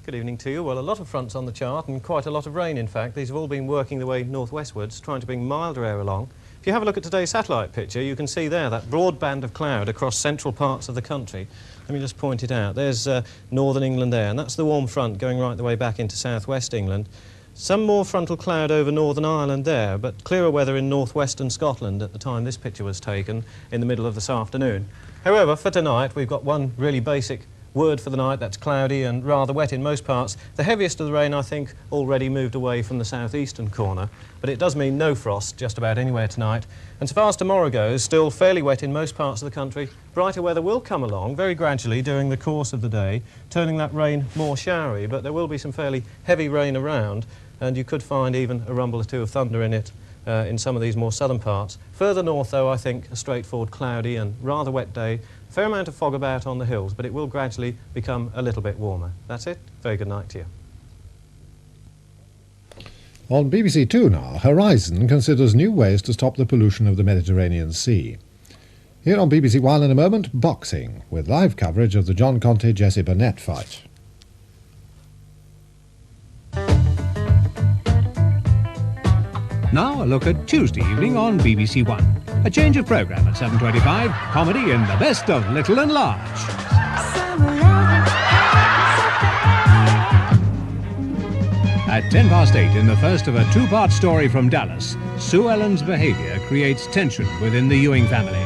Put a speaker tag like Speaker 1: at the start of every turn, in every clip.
Speaker 1: Good evening to you. Well, a lot of fronts on the chart and quite a lot of rain, in fact. These have all been working their way northwestwards, trying to bring milder air along. If you have a look at today's satellite picture, you can see there that broad band of cloud across central parts of the country. Let me just point it out. There's northern England there, and that's the warm front going right the way back into southwest England. Some more frontal cloud over Northern Ireland there, but clearer weather in northwestern Scotland at the time this picture was taken in the middle of this afternoon. However, for tonight, we've got one really basic word for the night. That's cloudy and rather wet in most parts. The heaviest of the rain, I think, already moved away from the southeastern corner, but it does mean no frost just about anywhere tonight. And so far as tomorrow goes, still fairly wet in most parts of the country. Brighter weather will come along very gradually during the course of the day, turning that rain more showery, but there will be some fairly heavy rain around, and you could find even a rumble or two of thunder in it in some of these more southern parts. Further north, though, I think a straightforward cloudy and rather wet day. Fair amount of fog about on the hills, but it will gradually become a little bit warmer. That's it. Very good night to you.
Speaker 2: On BBC2 now, Horizon considers new ways to stop the pollution of the Mediterranean Sea. Here on BBC1 in a moment, boxing, with live coverage of the John Conte-Jesse Burnett fight.
Speaker 3: Now a look at Tuesday evening on BBC1. A change of programme at 7:25, comedy in the best of Little and Large. At 8:10 in the first of a two-part story from Dallas, Sue Ellen's behaviour creates tension within the Ewing family.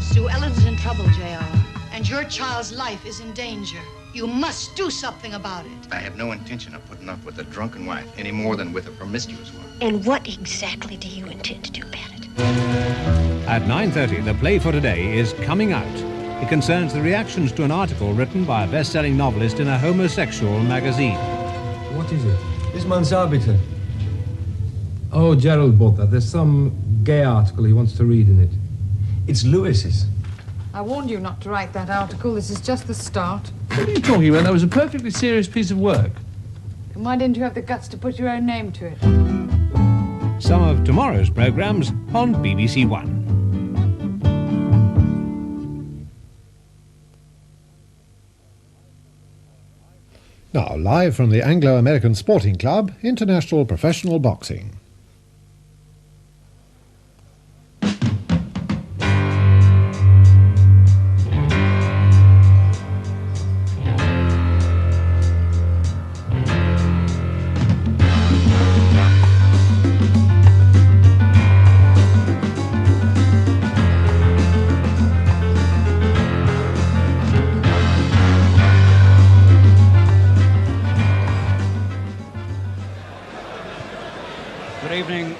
Speaker 4: Sue Ellen's in trouble, JR, and your child's life is in danger. You must do something about it.
Speaker 5: I have no intention of putting up with a drunken wife any more than with a promiscuous one.
Speaker 6: And what exactly do you intend to do about it?
Speaker 3: At 9:30, the play for today is Coming Out. It concerns the reactions to an article written by a best-selling novelist in a homosexual magazine.
Speaker 7: What is it? This man's arbiter. Oh, Gerald bought that. There's some gay article he wants to read in it. It's Lewis's.
Speaker 8: I warned you not to write that article. This is just the start.
Speaker 9: What are you talking about? That was a perfectly serious piece of work.
Speaker 8: And why didn't you have the guts to put your own name to it?
Speaker 3: Some of tomorrow's programmes on BBC1.
Speaker 2: Now, live from the Anglo-American Sporting Club, International Professional Boxing.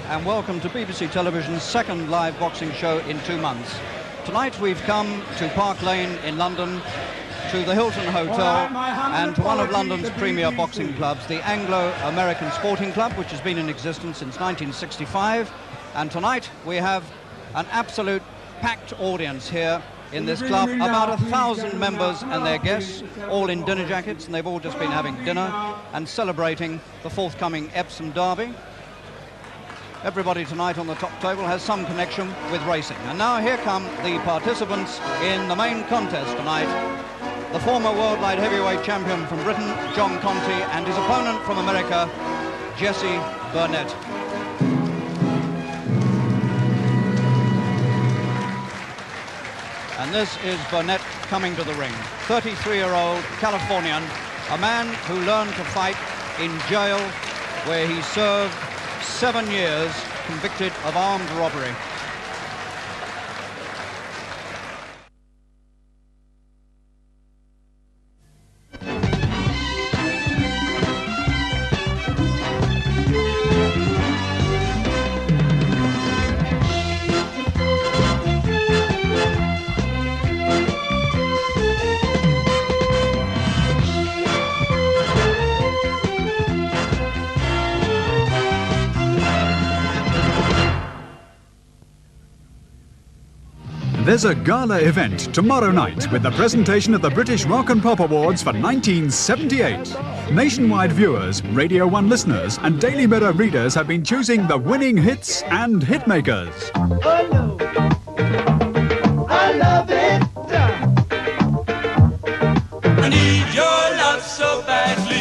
Speaker 10: And welcome to BBC Television's second live boxing show in 2 months. Tonight we've come to Park Lane in London, to the Hilton Hotel, and to one of London's premier boxing clubs, the Anglo-American Sporting Club, which has been in existence since 1965. And tonight we have an absolute packed audience here in this club, about 1,000 members and their guests, all in dinner jackets, and they've all just been having dinner and celebrating the forthcoming Epsom Derby. Everybody tonight on the top table has some connection with racing. And now here come the participants in the main contest tonight. The former world light heavyweight champion from Britain, John Conte, and his opponent from America, Jesse Burnett. And this is Burnett coming to the ring. 33-year-old Californian, a man who learned to fight in jail where he served 7 years, convicted of armed robbery.
Speaker 11: There's a gala event tomorrow night with the presentation of the British Rock and Pop Awards for 1978. Nationwide viewers, Radio 1 listeners and Daily Mirror readers have been choosing the winning hits and hitmakers.
Speaker 12: Oh no, I love it. I need your love. so badly.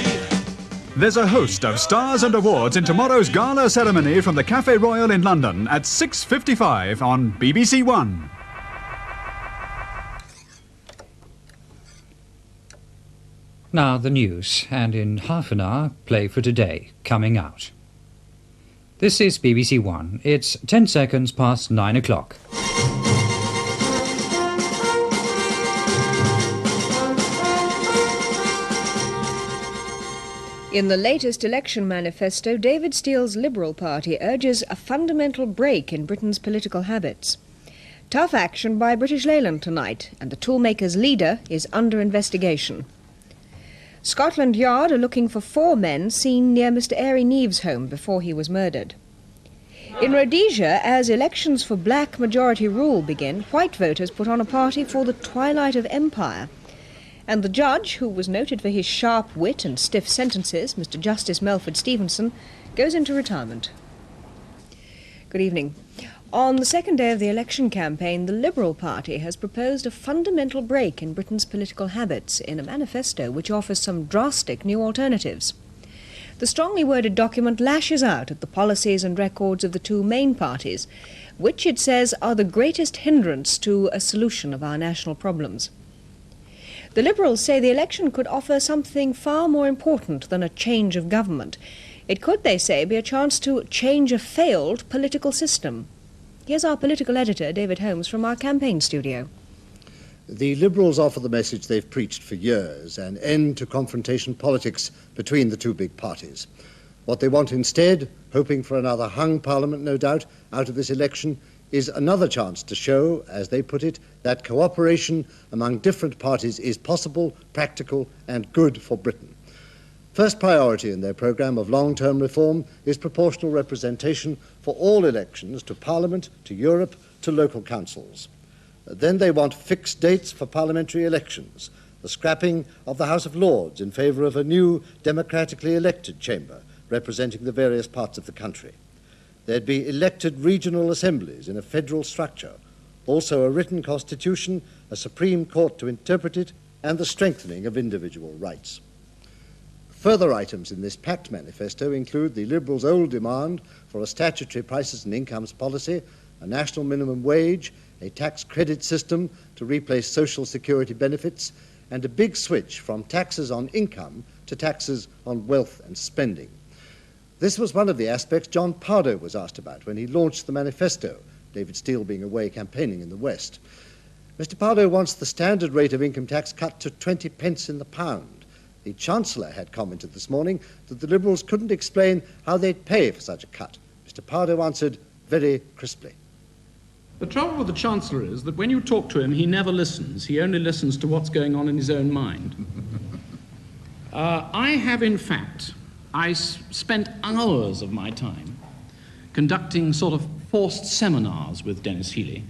Speaker 11: There's a host of stars and awards in tomorrow's gala ceremony from the Café Royal in London at 6:55 on BBC1.
Speaker 13: Now the news, and in half an hour, Play for Today, coming out. This is BBC One. It's 10 seconds past 9 o'clock.
Speaker 14: In the latest election manifesto, David Steele's Liberal Party urges a fundamental break in Britain's political habits. Tough action by British Leyland tonight, and the toolmaker's leader is under investigation. Scotland Yard are looking for 4 men seen near Mr. Airy Neave's home before he was murdered. In Rhodesia, as elections for black majority rule begin, white voters put on a party for the twilight of empire. And the judge, who was noted for his sharp wit and stiff sentences, Mr. Justice Melford Stevenson, goes into retirement. Good evening. On the second day of the election campaign, the Liberal Party has proposed a fundamental break in Britain's political habits in a manifesto which offers some drastic new alternatives. The strongly worded document lashes out at the policies and records of the 2 main parties, which it says are the greatest hindrance to a solution of our national problems. The Liberals say the election could offer something far more important than a change of government. It could, they say, be a chance to change a failed political system. Here's our political editor, David Holmes, from our campaign studio.
Speaker 15: The Liberals offer the message they've preached for years, an end to confrontation politics between the 2 big parties. What they want instead, hoping for another hung parliament, no doubt, out of this election, is another chance to show, as they put it, that cooperation among different parties is possible, practical and good for Britain. First priority in their programme of long-term reform is proportional representation for all elections to Parliament, to Europe, to local councils. Then they want fixed dates for parliamentary elections, the scrapping of the House of Lords in favour of a new democratically elected chamber representing the various parts of the country. There'd be elected regional assemblies in a federal structure, also a written constitution, a Supreme Court to interpret it, and the strengthening of individual rights. Further items in this packed manifesto include the Liberals' old demand for a statutory prices and incomes policy, a national minimum wage, a tax credit system to replace social security benefits, and a big switch from taxes on income to taxes on wealth and spending. This was one of the aspects John Pardoe was asked about when he launched the manifesto, David Steele being away campaigning in the West. Mr. Pardoe wants the standard rate of income tax cut to 20 pence in the pound. The Chancellor had commented this morning that the Liberals couldn't explain how they'd pay for such a cut. Mr. Pardoe answered very crisply.
Speaker 9: The trouble with the Chancellor is that when you talk to him, he never listens. He only listens to what's going on in his own mind. I have, in fact, spent hours of my time conducting sort of forced seminars with Dennis Healey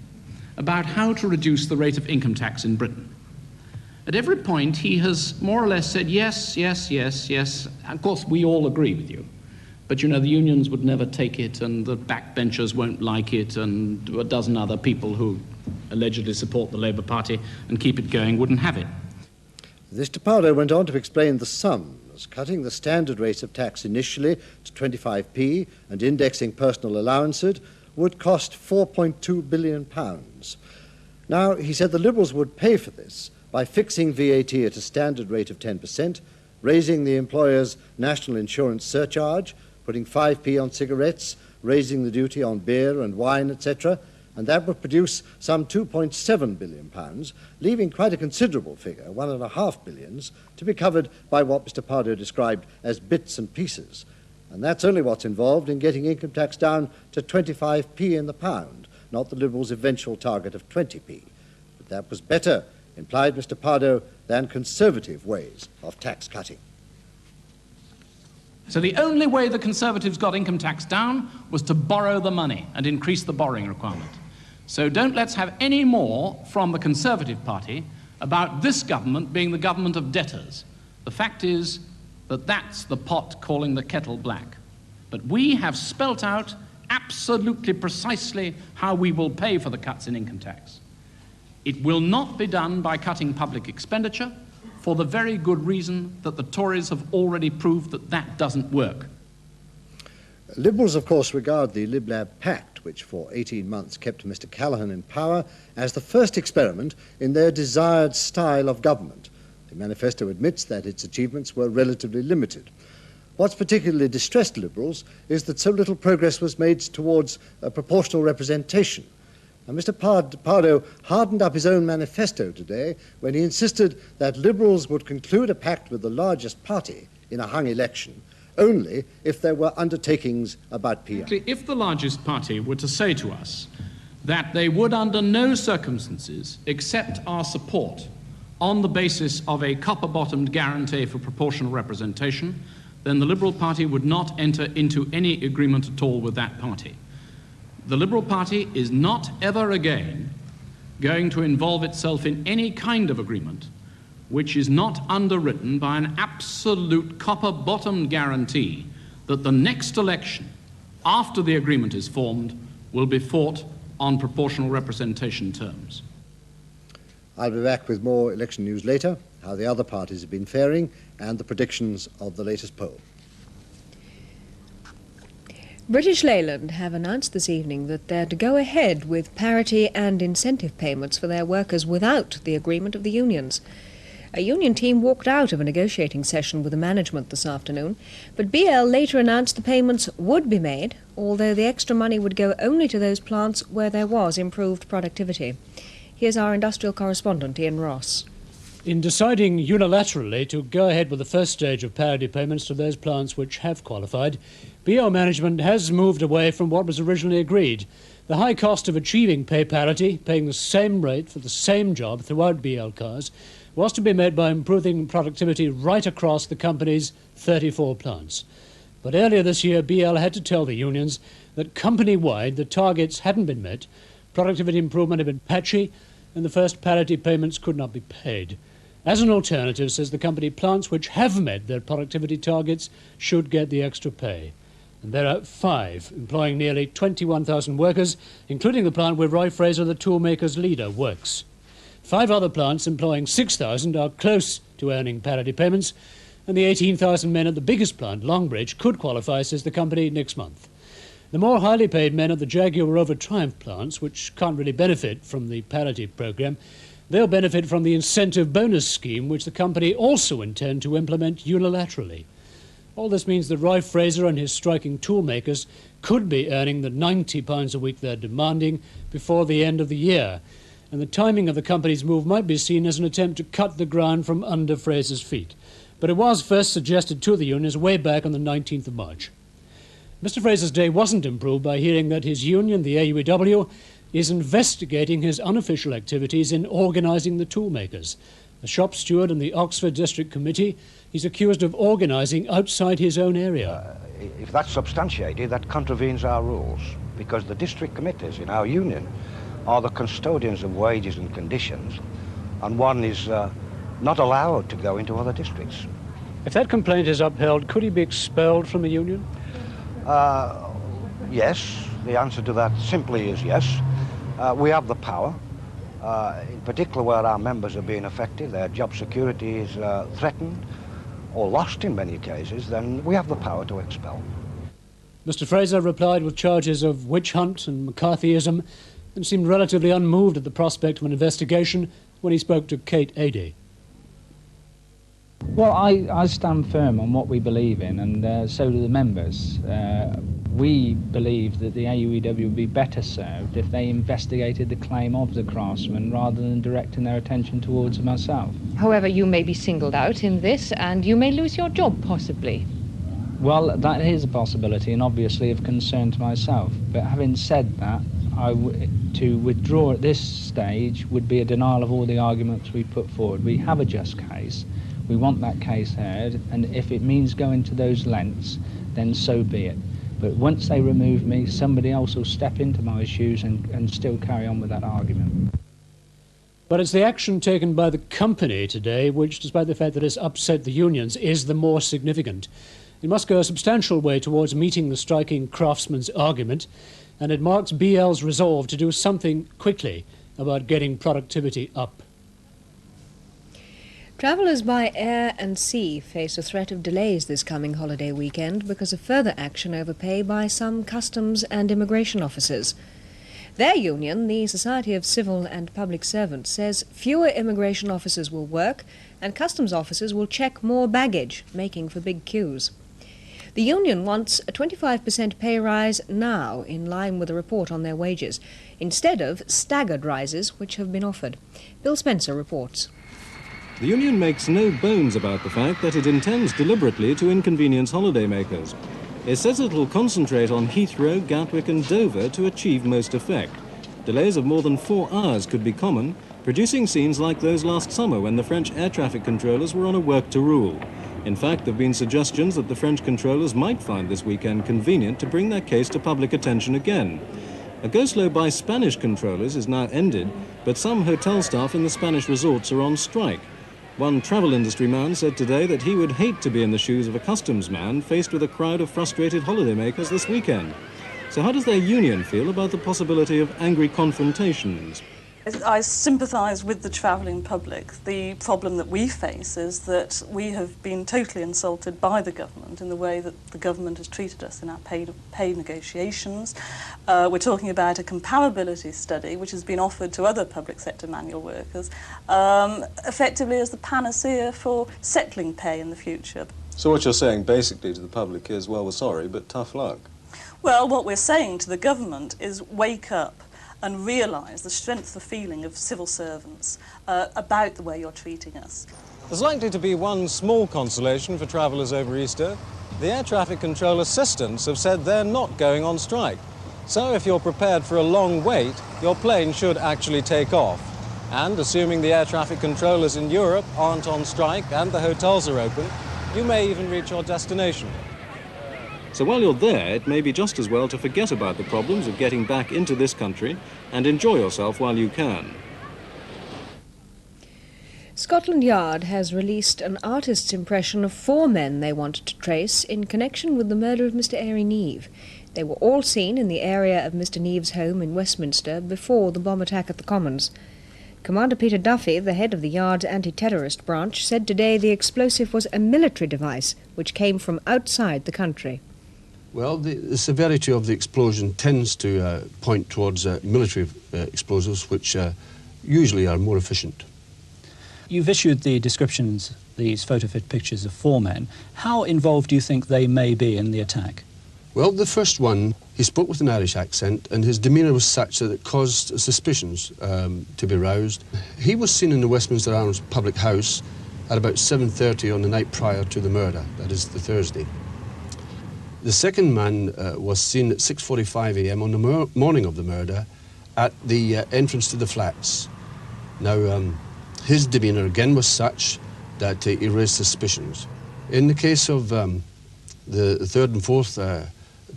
Speaker 9: about how to reduce the rate of income tax in Britain. At every point, he has more or less said, yes, yes, yes, yes. Of course, we all agree with you. But, you know, the unions would never take it, and the backbenchers won't like it, and a dozen other people who allegedly support the Labour Party and keep it going wouldn't have it.
Speaker 15: Mr. Pardoe went on to explain the sums, cutting the standard rate of tax initially to 25p and indexing personal allowances would cost £4.2 billion. Now, he said the Liberals would pay for this by fixing VAT at a standard rate of 10%, raising the employer's national insurance surcharge, putting 5p on cigarettes, raising the duty on beer and wine, etc., and that would produce some £2.7 billion, leaving quite a considerable figure, £1.5 billion, to be covered by what Mr. Pardoe described as bits and pieces. And that's only what's involved in getting income tax down to 25p in the pound, not the Liberals' eventual target of 20p. But that was better, implied Mr. Pardoe, than conservative ways of tax cutting.
Speaker 9: So the only way the Conservatives got income tax down was to borrow the money and increase the borrowing requirement. So let's have any more from the Conservative Party about this government being the government of debtors. The fact is that that's the pot calling the kettle black. But we have spelt out absolutely precisely how we will pay for the cuts in income tax. It will not be done by cutting public expenditure. for the very good reason that the Tories have already proved that that doesn't work.
Speaker 15: Liberals, of course, regard the Lib-Lab Pact, which for 18 months kept Mr. Callaghan in power, as the first experiment in their desired style of government. The manifesto admits that its achievements were relatively limited. What's particularly distressed Liberals is that so little progress was made towards proportional representation. And Mr. Pardo hardened up his own manifesto today when he insisted that Liberals would conclude a pact with the largest party in a hung election only if there were undertakings about PR.
Speaker 9: If the largest party were to say to us that they would under no circumstances accept our support on the basis of a copper-bottomed guarantee for proportional representation, then the Liberal Party would not enter into any agreement at all with that party. The Liberal Party is not ever again going to involve itself in any kind of agreement which is not underwritten by an absolute copper-bottomed guarantee that the next election, after the agreement is formed, will be fought on proportional representation terms.
Speaker 15: I'll be back with more election news later, how the other parties have been faring, and the predictions of the latest poll.
Speaker 14: British Leyland have announced this evening that they're to go ahead with parity and incentive payments for their workers without the agreement of the unions. A union team walked out of a negotiating session with the management this afternoon, but BL later announced the payments would be made, although the extra money would go only to those plants where there was improved productivity. Here's our industrial correspondent, Ian Ross.
Speaker 12: In deciding unilaterally to go ahead with the first stage of parity payments to those plants which have qualified, BL management has moved away from what was originally agreed. The high cost of achieving pay parity, paying the same rate for the same job throughout BL cars, was to be made by improving productivity right across the company's 34 plants. But earlier this year, BL had to tell the unions that company-wide the targets hadn't been met, productivity improvement had been patchy, and the first parity payments could not be paid. As an alternative, says the company, plants which have met their productivity targets should get the extra pay. And there are 5, employing nearly 21,000 workers, including the plant where Roy Fraser, the toolmaker's leader, works. 5 other plants employing 6,000 are close to earning parity payments, and the 18,000 men at the biggest plant, Longbridge, could qualify, says the company, next month. The more highly paid men at the Jaguar Rover Triumph plants, which can't really benefit from the parity programme, they'll benefit from the incentive bonus scheme, which the company also intend to implement unilaterally. All this means that Roy Fraser and his striking toolmakers could be earning the £90 a week they're demanding before the end of the year, and the timing of the company's move might be seen as an attempt to cut the ground from under Fraser's feet. But it was first suggested to the unions way back on the 19th of March. Mr. Fraser's day wasn't improved by hearing that his union, the AUEW, is investigating his unofficial activities in organising the toolmakers. A shop steward in the Oxford District Committee, he's accused of organising outside his own area.
Speaker 16: If that's substantiated, that contravenes our rules, because the district committees in our union are the custodians of wages and conditions, and one is not allowed to go into other districts.
Speaker 12: If that complaint is upheld, could he be expelled from the union?
Speaker 16: Yes, the answer to that simply is yes. We have the power, in particular where our members are being affected, their job security is threatened or lost in many cases, then we have the power to expel.
Speaker 12: Mr. Fraser replied with charges of witch hunt and McCarthyism and seemed relatively unmoved at the prospect of an investigation when he spoke to Kate Adey.
Speaker 17: Well, I stand firm on what we believe in, and so do the members. We believe that the AUEW would be better served if they investigated the claim of the craftsman rather than directing their attention towards myself.
Speaker 18: However, you may be singled out in this, and you may lose your job, possibly.
Speaker 17: Well, that is a possibility, and obviously of concern to myself. But having said that, to withdraw at this stage would be a denial of all the arguments we put forward. We have a just case. We want that case heard, and if it means going to those lengths, then so be it. But once they remove me, somebody else will step into my shoes and still carry on with that argument.
Speaker 12: But it's the action taken by the company today which, despite the fact that it's upset the unions, is the more significant. It must go a substantial way towards meeting the striking craftsman's argument, and it marks BL's resolve to do something quickly about getting productivity up.
Speaker 14: Travellers by air and sea face a threat of delays this coming holiday weekend because of further action over pay by some customs and immigration officers. Their union, the Society of Civil and Public Servants, says fewer immigration officers will work and customs officers will check more baggage, making for big queues. The union wants a 25% pay rise now, in line with a report on their wages, instead of staggered rises which have been offered. Bill Spencer reports.
Speaker 1: The union makes no bones about the fact that it intends deliberately to inconvenience holidaymakers. It says it will concentrate on Heathrow, Gatwick and Dover to achieve most effect. Delays of more than 4 hours could be common, producing scenes like those last summer when the French air traffic controllers were on a work to rule. In fact, there have been suggestions that the French controllers might find this weekend convenient to bring their case to public attention again. A go-slow by Spanish controllers is now ended, but some hotel staff in the Spanish resorts are on strike. One travel industry man said today that he would hate to be in the shoes of a customs man faced with a crowd of frustrated holidaymakers this weekend. So how does their union feel about the possibility of angry confrontations?
Speaker 19: I sympathise with the travelling public. The problem that we face is that we have been totally insulted by the government in the way that the government has treated us in our pay negotiations. We're talking about a comparability study which has been offered to other public sector manual workers, effectively as the panacea for settling pay in the future.
Speaker 1: So what you're saying basically to the public is, well, we're sorry, but tough luck.
Speaker 19: Well, what we're saying to the government is wake up and realise the strength of feeling of civil servants about the way you're treating us.
Speaker 1: There's likely to be one small consolation for travellers over Easter. The air traffic control assistants have said they're not going on strike. So if you're prepared for a long wait, your plane should actually take off. And assuming the air traffic controllers in Europe aren't on strike and the hotels are open, you may even reach your destination. So while you're there, it may be just as well to forget about the problems of getting back into this country and enjoy yourself while you can.
Speaker 14: Scotland Yard has released an artist's impression of 4 men they want to trace in connection with the murder of Mr. Airy Neave. They were all seen in the area of Mr. Neave's home in Westminster before the bomb attack at the Commons. Commander Peter Duffy, the head of the Yard's anti-terrorist branch, said today the explosive was a military device which came from outside the country.
Speaker 20: Well, the severity of the explosion tends to point towards military explosives, which usually are more efficient.
Speaker 21: You've issued the descriptions, these photo-fit pictures of 4 men. How involved do you think they may be in the attack?
Speaker 20: Well, the first one, he spoke with an Irish accent, and his demeanour was such that it caused suspicions to be roused. He was seen in the Westminster Arms public house at about 7:30 on the night prior to the murder, that is the Thursday. The second man was seen at 6:45 a.m. on the morning of the murder at the entrance to the flats. Now, his demeanour again was such that he raised suspicions. In the case of the third and fourth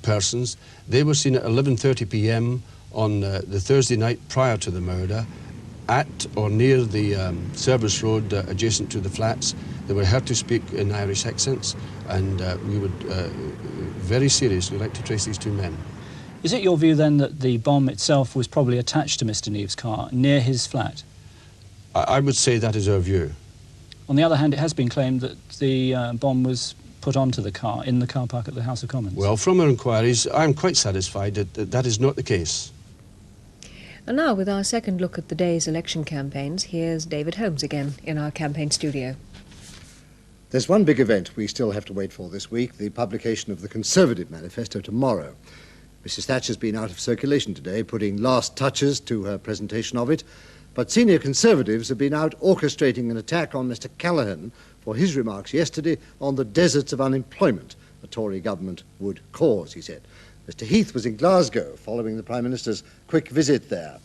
Speaker 20: persons, they were seen at 11:30 p.m. on the Thursday night prior to the murder at or near the service road adjacent to the flats. They were heard to speak in Irish accents, and we would very seriously like to trace these 2 men.
Speaker 21: Is it your view then that the bomb itself was probably attached to Mr. Neave's car near his flat?
Speaker 20: I would say that is our view.
Speaker 21: On the other hand, it has been claimed that the bomb was put onto the car in the car park at the House of Commons.
Speaker 20: Well, from our inquiries, I'm quite satisfied that that is not the case.
Speaker 14: And now, with our second look at the day's election campaigns, here's David Holmes again in our campaign studio.
Speaker 15: There's one big event we still have to wait for this week, the publication of the Conservative Manifesto tomorrow. Mrs. Thatcher's been out of circulation today, putting last touches to her presentation of it, but senior Conservatives have been out orchestrating an attack on Mr. Callaghan for his remarks yesterday on the deserts of unemployment the Tory government would cause, he said. Mr. Heath was in Glasgow following the Prime Minister's quick visit there.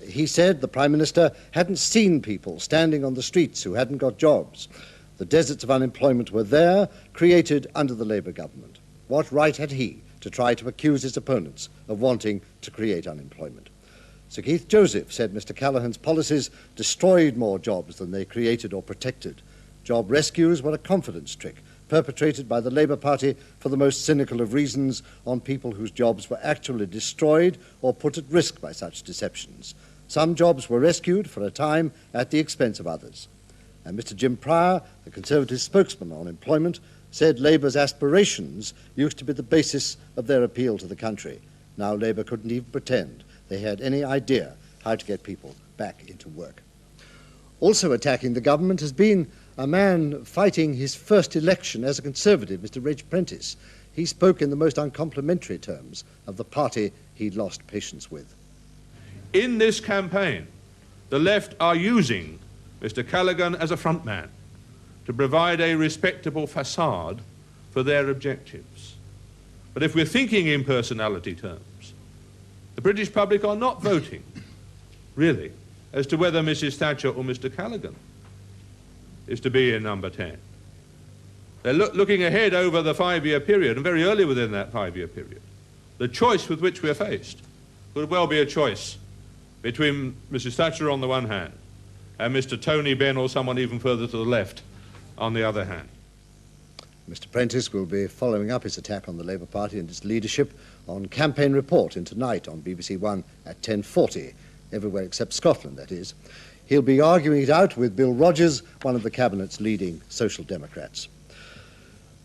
Speaker 15: He said the Prime Minister hadn't seen people standing on the streets who hadn't got jobs. The deserts of unemployment were there, created under the Labour government. What right had he to try to accuse his opponents of wanting to create unemployment? Sir Keith Joseph said Mr. Callaghan's policies destroyed more jobs than they created or protected. Job rescues were a confidence trick perpetrated by the Labour Party for the most cynical of reasons on people whose jobs were actually destroyed or put at risk by such deceptions. Some jobs were rescued for a time at the expense of others. And Mr. Jim Pryor, the Conservative spokesman on employment, said Labour's aspirations used to be the basis of their appeal to the country. Now Labour couldn't even pretend they had any idea how to get people back into work. Also attacking the government has been a man fighting his first election as a Conservative, Mr. Reg Prentice. He spoke in the most uncomplimentary terms of the party he'd lost patience with.
Speaker 4: In this campaign, the left are using Mr. Callaghan as a frontman to provide a respectable facade for their objectives. But if we're thinking in personality terms, the British public are not voting, really, as to whether Mrs. Thatcher or Mr. Callaghan is to be in number 10. They're looking ahead over the 5-year period, and very early within that 5-year period. The choice with which we're faced could well be a choice between Mrs. Thatcher on the one hand and Mr. Tony Benn or someone even further to the left on the other hand.
Speaker 15: Mr. Prentice will be following up his attack on the Labour Party and its leadership on Campaign Report in tonight on BBC1 at 10:40, everywhere except Scotland, that is. He'll be arguing it out with Bill Rogers, one of the Cabinet's leading Social Democrats.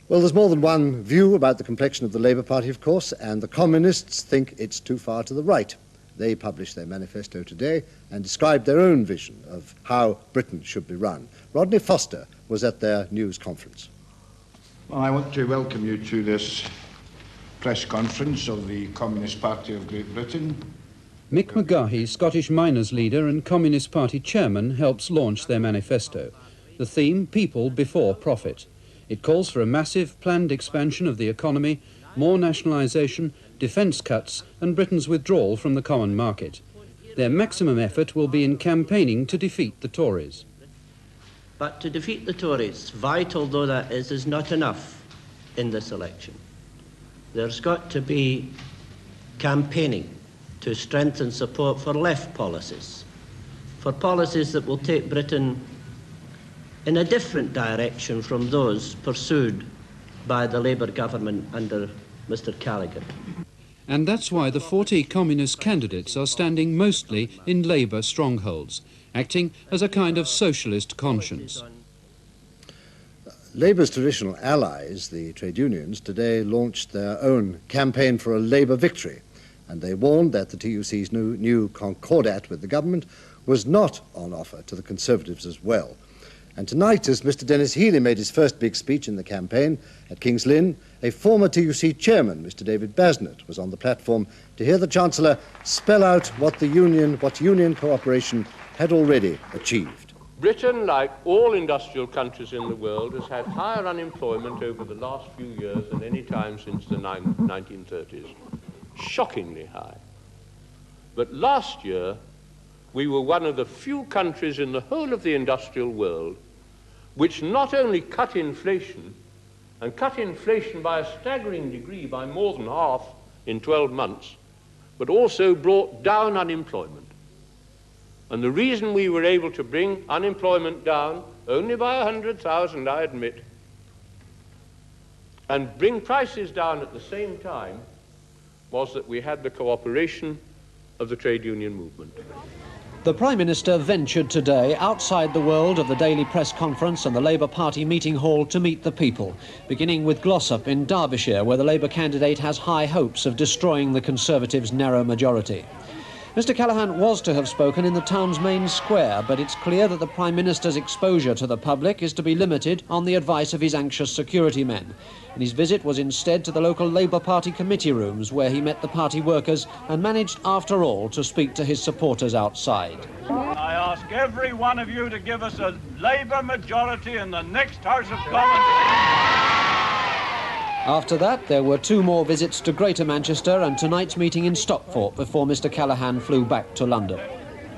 Speaker 15: Well, there's more than one view about the complexion of the Labour Party, of course, and the Communists think it's too far to the right. They published their manifesto today and described their own vision of how Britain should be run. Rodney Foster was at their news conference.
Speaker 22: Well, I want to welcome you to this press conference of the Communist Party of Great Britain.
Speaker 23: Mick McGahey, Scottish miners' leader and Communist Party chairman, helps launch their manifesto. The theme, people before profit. It calls for a massive planned expansion of the economy, more nationalisation, defence cuts and Britain's withdrawal from the common market. Their maximum effort will be in campaigning to defeat the Tories.
Speaker 24: But to defeat the Tories, vital though that is not enough in this election. There's got to be campaigning to strengthen support for left policies, for policies that will take Britain in a different direction from those pursued by the Labour government under Mr. Callaghan.
Speaker 23: And that's why the 40 communist candidates are standing mostly in Labour strongholds, acting as a kind of socialist conscience.
Speaker 15: Labour's traditional allies, the trade unions, today launched their own campaign for a Labour victory, and they warned that the TUC's new concordat with the government was not on offer to the Conservatives as well. And tonight, as Mr. Dennis Healey made his first big speech in the campaign at King's Lynn, a former TUC chairman, Mr. David Basnett, was on the platform to hear the Chancellor spell out what union cooperation had already achieved.
Speaker 25: Britain, like all industrial countries in the world, has had higher unemployment over the last few years than any time since the 1930s. Shockingly high. But last year, we were one of the few countries in the whole of the industrial world which not only cut inflation, and cut inflation by a staggering degree, by more than half in 12 months, but also brought down unemployment. And the reason we were able to bring unemployment down, only by 100,000, I admit, and bring prices down at the same time, was that we had the cooperation of the trade union movement.
Speaker 26: The Prime Minister ventured today outside the world of the daily press conference and the Labour Party meeting hall to meet the people, beginning with Glossop in Derbyshire, where the Labour candidate has high hopes of destroying the Conservatives' narrow majority. Mr. Callaghan was to have spoken in the town's main square, but it's clear that the Prime Minister's exposure to the public is to be limited on the advice of his anxious security men. And his visit was instead to the local Labour Party committee rooms, where he met the party workers and managed, after all, to speak to his supporters outside.
Speaker 27: I ask every one of you to give us a Labour majority in the next House of Commons.
Speaker 26: After that, there were 2 more visits to Greater Manchester and tonight's meeting in Stockport before Mr. Callaghan flew back to London.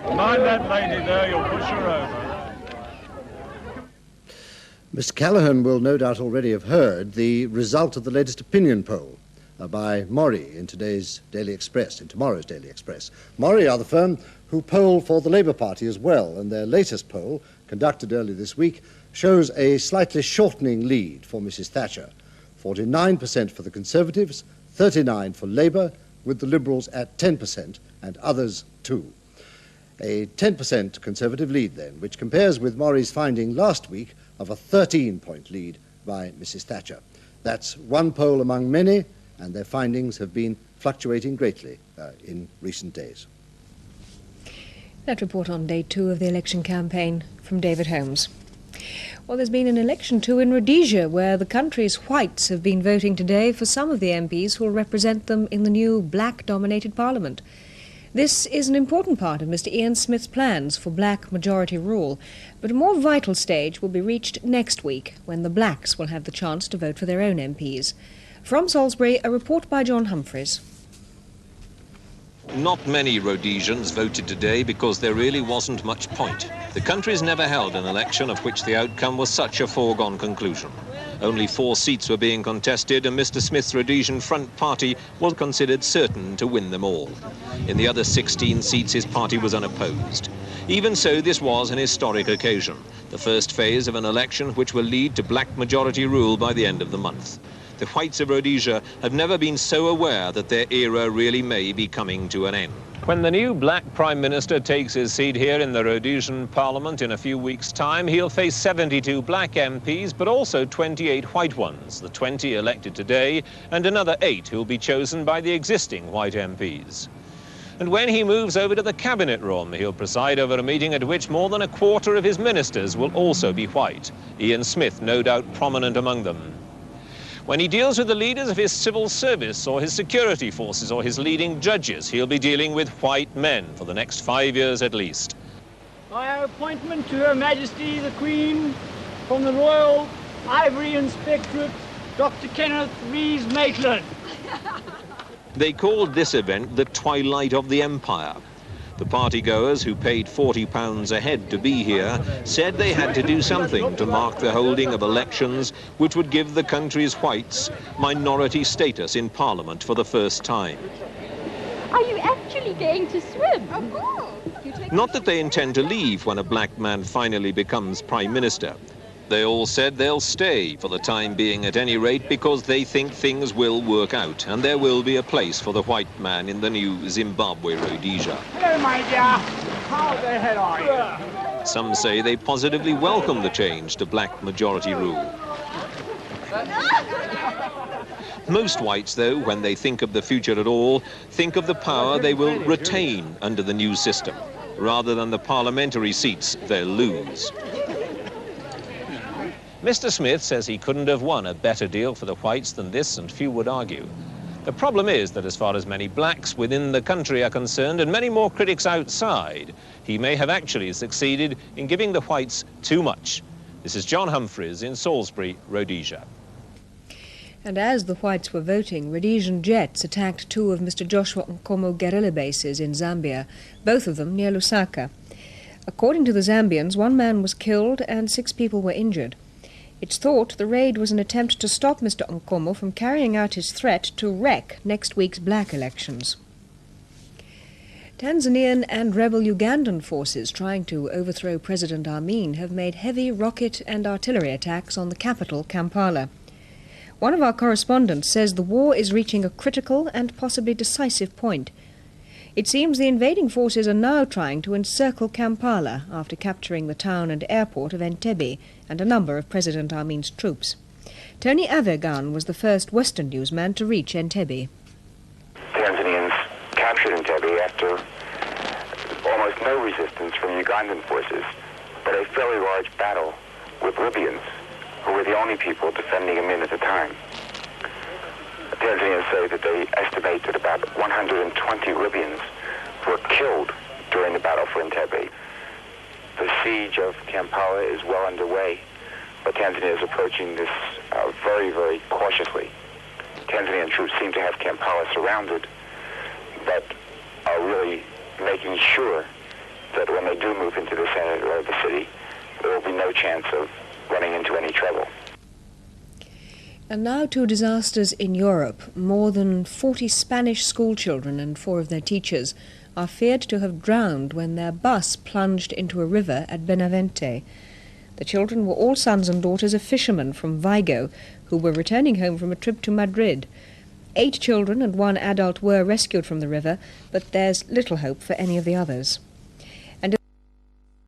Speaker 27: Mind that lady there, you'll push her over.
Speaker 15: Mr. Callaghan will no doubt already have heard the result of the latest opinion poll by Mori in tomorrow's Daily Express. Mori are the firm who poll for the Labour Party as well, and their latest poll, conducted early this week, shows a slightly shortening lead for Mrs. Thatcher. 49% for the Conservatives, 39% for Labour, with the Liberals at 10% and others too. A 10% Conservative lead then, which compares with Murray's finding last week of a 13-point lead by Mrs Thatcher. That's one poll among many, and their findings have been fluctuating greatly in recent days.
Speaker 14: That report on day 2 of the election campaign from David Holmes. Well, there's been an election too in Rhodesia, where the country's whites have been voting today for some of the MPs who will represent them in the new black-dominated parliament. This is an important part of Mr Ian Smith's plans for black majority rule, but a more vital stage will be reached next week, when the blacks will have the chance to vote for their own MPs. From Salisbury, a report by John Humphreys.
Speaker 2: Not many Rhodesians voted today because there really wasn't much point. The country's never held an election of which the outcome was such a foregone conclusion. Only 4 seats were being contested, and Mr Smith's Rhodesian Front Party was considered certain to win them all. In the other 16 seats, his party was unopposed. Even so, this was an historic occasion, the first phase of an election which will lead to black majority rule by the end of the month. The whites of Rhodesia have never been so aware that their era really may be coming to an end. When the new black Prime Minister takes his seat here in the Rhodesian Parliament in a few weeks' time, he'll face 72 black MPs, but also 28 white ones, the 20 elected today, and another 8 who'll be chosen by the existing white MPs. And when he moves over to the Cabinet Room, he'll preside over a meeting at which more than a quarter of his ministers will also be white, Ian Smith no doubt prominent among them. When he deals with the leaders of his civil service or his security forces or his leading judges, he'll be dealing with white men for the next 5 years at least.
Speaker 27: By appointment to Her Majesty the Queen from the Royal Ivory Inspectorate, Dr. Kenneth Rees-Maitland.
Speaker 2: They called this event the Twilight of the Empire. The partygoers, who paid £40 a head to be here, said they had to do something to mark the holding of elections which would give the country's whites minority status in Parliament for the first time.
Speaker 3: Are you actually going to swim? Of course.
Speaker 2: Not that they intend to leave when a black man finally becomes Prime Minister. They all said they'll stay for the time being at any rate because they think things will work out and there will be a place for the white man in the new Zimbabwe Rhodesia.
Speaker 27: Hello, my dear. How the hell are you?
Speaker 2: Some say they positively welcome the change to black majority rule. Most whites, though, when they think of the future at all, think of the power they will retain under the new system, rather than the parliamentary seats they'll lose. Mr Smith says he couldn't have won a better deal for the whites than this, and few would argue. The problem is that as far as many blacks within the country are concerned, and many more critics outside, he may have actually succeeded in giving the whites too much. This is John Humphreys in Salisbury, Rhodesia.
Speaker 14: And as the whites were voting, Rhodesian jets attacked 2 of Mr Joshua Nkomo guerrilla bases in Zambia, both of them near Lusaka. According to the Zambians, 1 man was killed and 6 people were injured. It's thought the raid was an attempt to stop Mr Nkomo from carrying out his threat to wreck next week's black elections. Tanzanian and rebel Ugandan forces trying to overthrow President Amin have made heavy rocket and artillery attacks on the capital, Kampala. One of our correspondents says the war is reaching a critical and possibly decisive point. It seems the invading forces are now trying to encircle Kampala after capturing the town and airport of Entebbe and a number of President Amin's troops. Tony Avegan was the first Western newsman to reach Entebbe.
Speaker 5: Tanzanians captured Entebbe after almost no resistance from Ugandan forces, but a fairly large battle with Libyans, who were the only people defending Amin at the time. Tanzanians say that they estimate that about 120 Libyans were killed during the battle for Entebbe. The siege of Kampala is well underway, but Tanzania is approaching this very, very cautiously. Tanzanian troops seem to have Kampala surrounded, but are really making sure that when they do move into the center of the city, there will be no chance of running into any trouble.
Speaker 14: And now to disasters in Europe. More than 40 Spanish schoolchildren and 4 of their teachers are feared to have drowned when their bus plunged into a river at Benavente. The children were all sons and daughters of fishermen from Vigo who were returning home from a trip to Madrid. 8 children and 1 adult were rescued from the river, but there's little hope for any of the others.